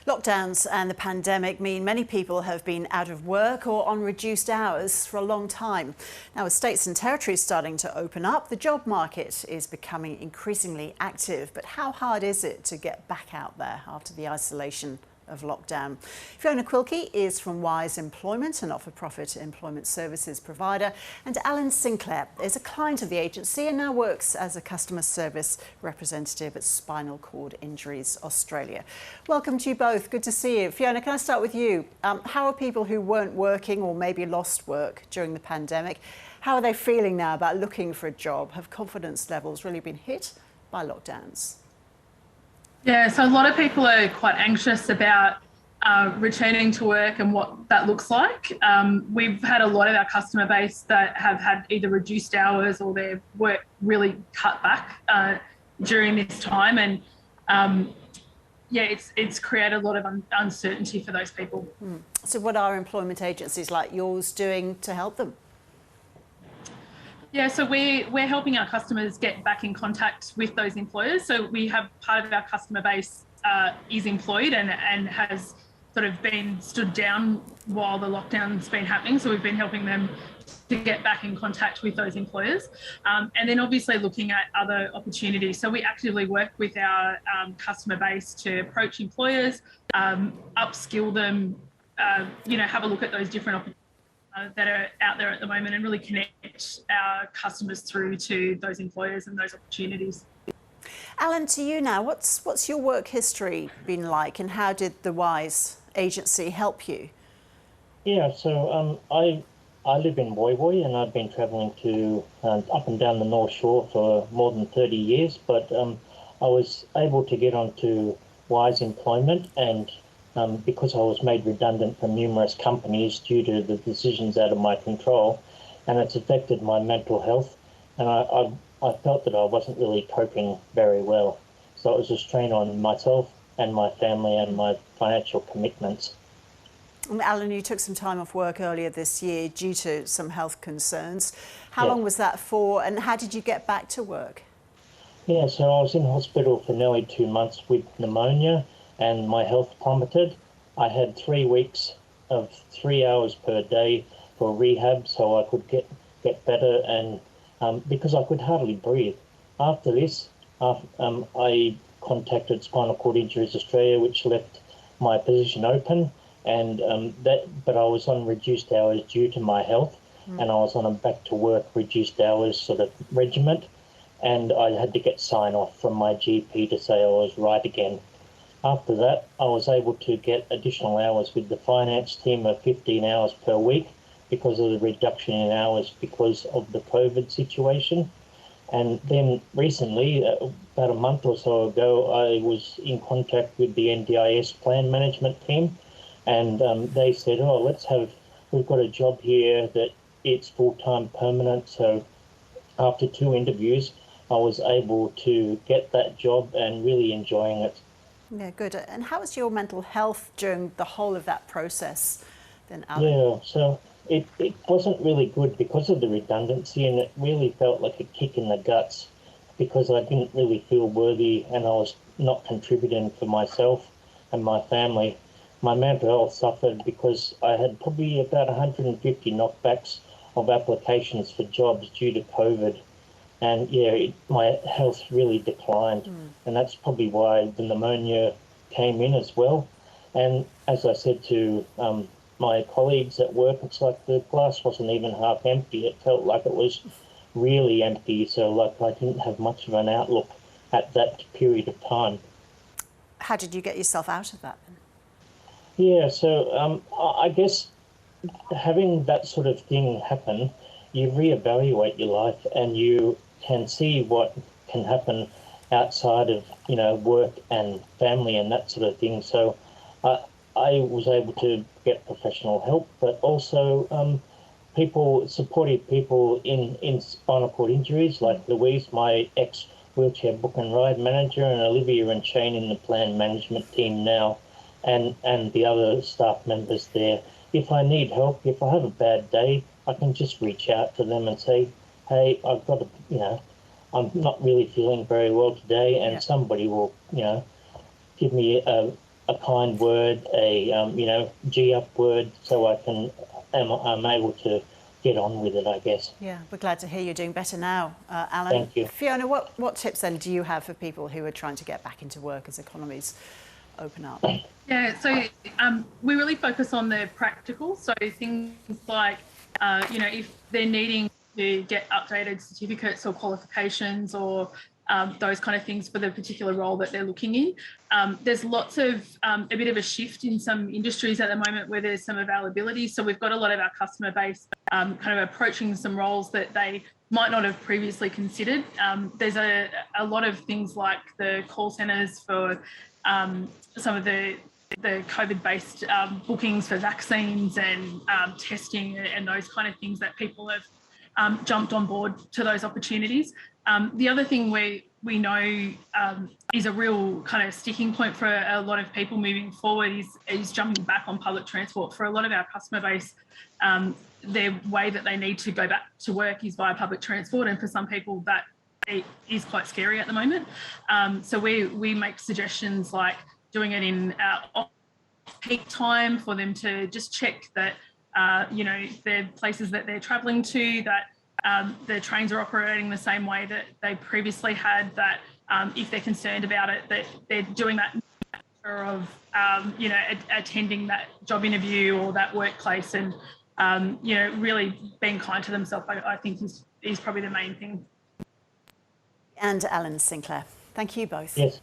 Lockdowns and the pandemic mean many people have been out of work or on reduced hours for a long time. Now, with states and territories starting to open up, the job market is becoming increasingly active. But how hard is it to get back out there after the isolation of lockdown? Fiona is from Wise Employment, a not-for-profit employment services provider, and Alan Sinclair is a client of the agency and now works as a customer service representative at Spinal Cord Injuries Australia. Welcome to you both. Good to see you. Fiona, can I start with you? How are people who weren't working or maybe lost work during the pandemic, how are they feeling now about looking for a job? Have confidence levels really been hit by lockdowns? Yeah, so a lot of people are quite anxious about returning to work and what that looks like. We've had a lot of our customer base that have had either reduced hours or their work really cut back during this time, and it's created a lot of uncertainty for those people. So what are employment agencies like yours doing to help them? Yeah, so we're helping our customers get back in contact with those employers. So we have part of our customer base is employed and has sort of been stood down while the lockdown's been happening. So we've been helping them to get back in contact with those employers. And then obviously looking at other opportunities. So we actively work with our customer base to approach employers, upskill them, have a look at those different opportunities that are out there at the moment and really connect our customers through to those employers and those opportunities. Alan, to you now, what's your work history been like and how did the Wise agency help you? Yeah, so I live in Woy Woy and I've been travelling to up and down the North Shore for more than 30 years, but I was able to get onto Wise Employment, and because I was made redundant from numerous companies due to the decisions out of my control, and it's affected my mental health, and I felt that I wasn't really coping very well. So it was a strain on myself and my family and my financial commitments. Alan, you took some time off work earlier this year due to some health concerns. How long was that for and how did you get back to work? Yeah, so I was in hospital for nearly 2 months with pneumonia and my health plummeted. I had 3 weeks of 3 hours per day for rehab so I could get better, and because I could hardly breathe. After this, I contacted Spinal Cord Injuries Australia, which left my position open, and but I was on reduced hours due to my health, and I was on a back to work reduced hours sort of regiment, and I had to get sign off from my GP to say I was right again. After that, I was able to get additional hours with the finance team of 15 hours per week because of the reduction in hours because of the COVID situation. And then recently, about a month or so ago, I was in contact with the NDIS plan management team, and they said, we've got a job here that it's full-time permanent. So after 2 interviews, I was able to get that job and really enjoying it. Yeah, good. And how was your mental health during the whole of that process then, Alan? Yeah, so it wasn't really good because of the redundancy, and it really felt like a kick in the guts because I didn't really feel worthy and I was not contributing for myself and my family. My mental health suffered because I had probably about 150 knockbacks of applications for jobs due to COVID. And my health really declined, and that's probably why the pneumonia came in as well. And as I said to my colleagues at work, it's like the glass wasn't even half empty. It felt like it was really empty, so like I didn't have much of an outlook at that period of time. How did you get yourself out of that then? Yeah, so I guess having that sort of thing happen, you reevaluate your life and you can see what can happen outside of work and family and that sort of thing. So I was able to get professional help, but also supportive people in spinal cord injuries, like Louise, my ex-wheelchair book and ride manager, and Olivia and Shane in the plan management team now, and the other staff members there. If I need help, if I have a bad day, I can just reach out to them and say, hey, I'm not really feeling very well today, and somebody will, give me a a kind word, a G up word, so I'm able to get on with it, I guess. Yeah, we're glad to hear you're doing better now, Alan. Thank you. Fiona, what tips then do you have for people who are trying to get back into work as economies open up? Yeah, so we really focus on the practical. So things like, if they're needing to get updated certificates or qualifications or those kind of things for the particular role that they're looking in. There's lots of a bit of a shift in some industries at the moment where there's some availability. So we've got a lot of our customer base kind of approaching some roles that they might not have previously considered. There's a lot of things like the call centres for some of the COVID-based bookings for vaccines and testing and those kind of things that people have jumped on board to those opportunities. The other thing we know is a real kind of sticking point for a lot of people moving forward is jumping back on public transport. For a lot of our customer base, their way that they need to go back to work is via public transport, and for some people that it is quite scary at the moment. So we make suggestions like doing it in off-peak time for them to just check that the places that they're travelling to, that the trains are operating the same way that they previously had, that if they're concerned about it, that they're doing that of attending that job interview or that workplace, and really being kind to themselves, I think is probably the main thing. And Alan Sinclair, thank you both. Yes.